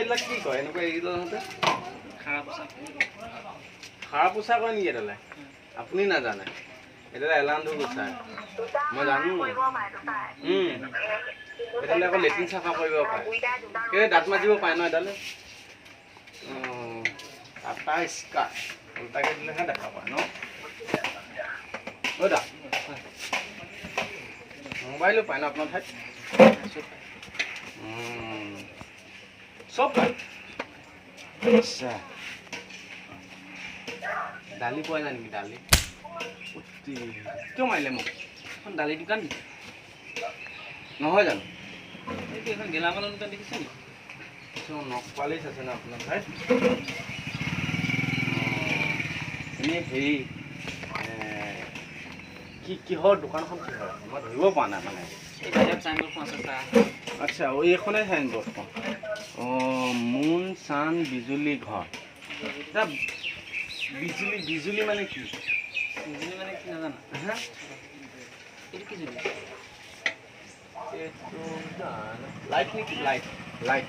এইবিলাক কি কয় এনেকুৱা এইকেইটাতে খাৰা পোছা কয় নেকি এটালে আপুনি নাজানে এটালে এলান্ধু পোছা মই জানো এটালে আকৌ লেট্ৰিন চাফা কৰিব পাৰে এই দাঁত মাজিব পাৰে ন এটালে টাটা স্কাই উল্টাকে দিলেহে দেখা পায় ন ঐ দা মোবাইলো পায় ন আপোনাৰ ঠাইত চব পায় আচ্ছা দালি পোৱা যায় নেকি দালি কিয় মাৰিলে মোক এখন দালি দোকান নেকি নহয় জানো এইটো এখন গেলামালৰ দোকান দেখিছে নেকি নখপালিচ আছে ন আপোনাৰ ঠাইত এনেই হেৰি কিহৰ দোকানখন কি হয় মই ধৰিব পৰা নাই মানে আচ্ছা এইখনে চাইনবৰ্ডখন মুন চান বিজুলী ঘৰ বিজুলী মানে কি বিজুলী মানে কি নাজানা এইটো কি জুলি লাইট নেকি লাইট লাইট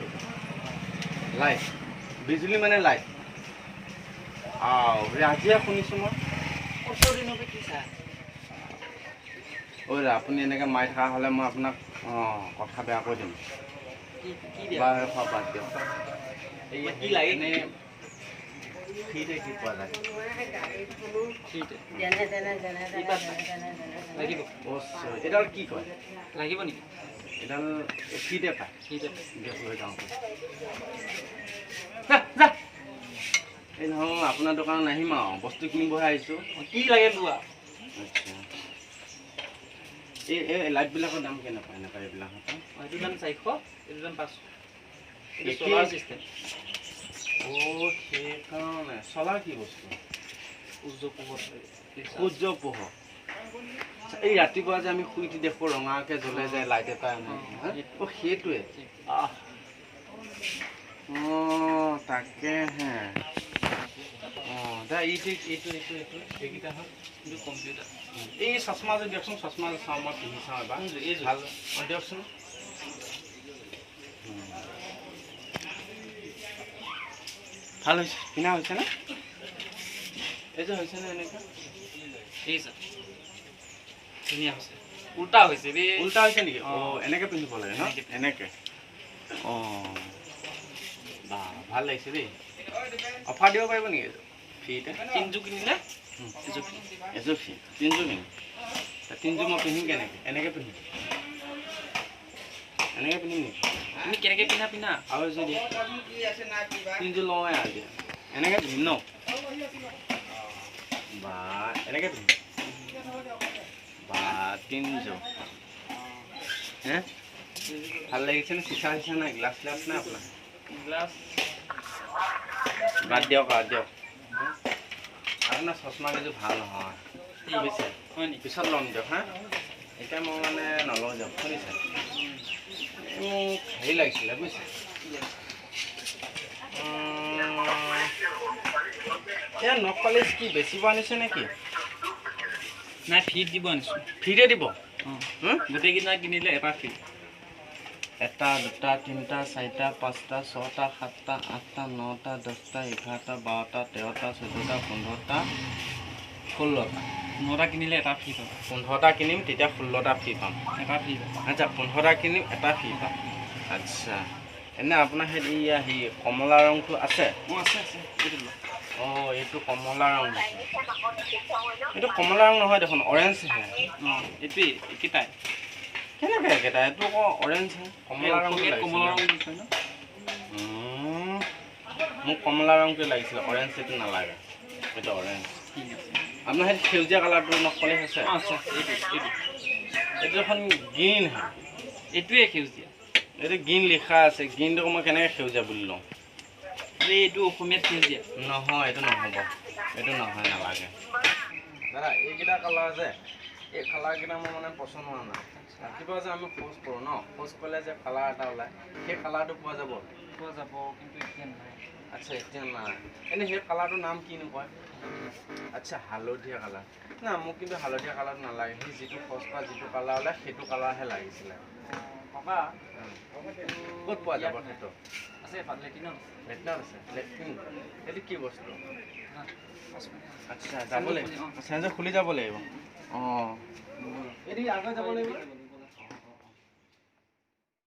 লাইট বিজুলী মানে লাইট আজিয়ে শুনিছোঁ মই ঐ আপুনি এনেকৈ মাৰি থকা হ'লে মই আপোনাক কথা বেয়া কৈ দিম বাদ দিয়ক কি লাগে এনেই ফ্ৰীতে কি পোৱা যায় এডাল কি কয় লাগিব নেকি এডাল ফ্ৰীতে পায় দিয়ক লৈ যাওঁ এই নহয় আপোনাৰ দোকানত নাহিম আৰু বস্তু কিনিবহে আহিছোঁ কি লাগে লোৱা আচ্ছা এই লাইটবিলাকৰ দাম কেনেকুৱা এনেকুৱা এইবিলাক এইটো দাম 400 এইটো দাম 500 এইটো সোলাৰ চিষ্টেম সেইকাৰণে চলাৰ কি বস্তু সূৰ্য পোহৰ এই ৰাতিপুৱা যে আমি শুই উঠি দেখোঁ ৰঙাকৈ জ্বলে যায় লাইট এটা সেইটোৱে তাকেহে এইকেইটা হ'ল কিন্তু কম্পিউটাৰ এই চশমাযোৰ দিয়কচোন চশমাযোৰ চাওঁ মই পিন্ধি চাওঁ এবাৰ এই ভাল দিয়কচোন ভাল হৈছে কিনা হৈছেনে এইযোৰ হৈছেনে এনেকুৱা ঠিক আছে ধুনীয়া হৈছে উল্টা হৈছে উল্টা হৈছে নেকি এনেকৈ পিন্ধিব লাগে ন এনেকৈ বা ভাল লাগিছে দেই অফাৰ দিব পাৰিব নেকি এইযোৰ ফ্ৰীতে তিনিযোৰ কিনিলে এযোৰ ফ্ৰী তিনিযোৰ কিনিম তিনিযোৰ মই পিন্ধিম কেনেকৈ এনেকৈ পিন্ধিম এনেকৈ পিন্ধিম নেকি তুমি কেনেকৈ পিন্ধা আৰু এযোৰ দিয়া তিনিযোৰ লওঁৱে আৰু দিয়া এনেকৈ পিন্ধিম ন বা এনেকৈ পিন্ধিম বা তিনিযোৰ ভাল লাগিছেনে চিচা নাই গ্লাছ নাই আপোনাৰ গ্লাছ বাদ দিয়ক আপোনাৰ চশমা কেইযোৰ ভাল নহয় বুজিছে পিছত ল'ম দিয়ক হা এতিয়া মই মানে নলওঁ দিয়ক শুনিছে মোক হেৰি লাগিছিলে বুজিছে এয়া নখপালিচ কি বেচিব আনিছে নেকি নাই ফ্ৰীত দিব আনিছোঁ ফ্ৰীতে দিব গোটেইকেইটা কিনিলে এটা ফ্ৰী এটা দুটা তিনিটা চাৰিটা পাঁচটা ছটা সাতটা আঠটা নটা 10টা 11টা 12টা 13টা 14টা 15টা 16টা 9টা কিনিলে এটা ফ্ৰী পাম 15টা কিনিম তেতিয়া 16টা ফ্ৰী পাম এটা ফ্ৰী আচ্ছা 15টা কিনিম এটা ফ্ৰী পাম আচ্ছা এনে আপোনাৰ হেৰি কমলা ৰংটো আছে আছে এইটো কমলা ৰং এইটো কমলা ৰং নহয় দেখোন অৰেঞ্জহে এইটোৱে একেটাই কেনেকৈ একেটাই এইটো আকৌ অৰেঞ্জ কমলা ৰং মোক কমলা ৰংটো লাগিছিলে অৰেঞ্জ এইটো নালাগে এইটো অৰেঞ্জ আপোনাৰ সেইটো সেউজীয়া কালাৰটো নকলেজ আছে এইটো এখন গ্ৰীণ হে এইটোৱে সেউজীয়া এইটো গ্ৰীণ লিখা আছে গ্ৰীণটো মই কেনেকৈ সেউজীয়া বুলি লওঁ এইটো অসমীয়াত সেউজীয়া নহয় এইটো নহ'ব এইটো নহয় নালাগে দাদা এইকেইটা কালাৰ যে এই কালাৰকেইটা মোৰ মানে পচন্দ হোৱা নাই ৰাতিপুৱা যে আমি খোজ কৰোঁ ন খোজ কৰিলে যে কালাৰ এটা ওলায় সেই কালাৰটো পোৱা যাব কিন্তু এতিয়া নাই আচ্ছা এতিয়া নাই এনেই সেই কালাৰটোৰ নাম কিনো কয় আচ্ছা হালধীয়া কালাৰ না মোক কিন্তু হালধীয়া কালাৰটো নালাগে সেই যিটো খোজ কৰা যিটো কালাৰ ওলায় সেইটো কালাৰহে লাগিছিলে ক'ত পোৱা যাব সেইটো আছে লেট্ৰিনত আছে লেট্ৰিন এইটো কি বস্তু আচ্ছা যাব লাগিব চেঞ্জ খুলি যাব লাগিব অঁ এটি আগত যাব লাগিব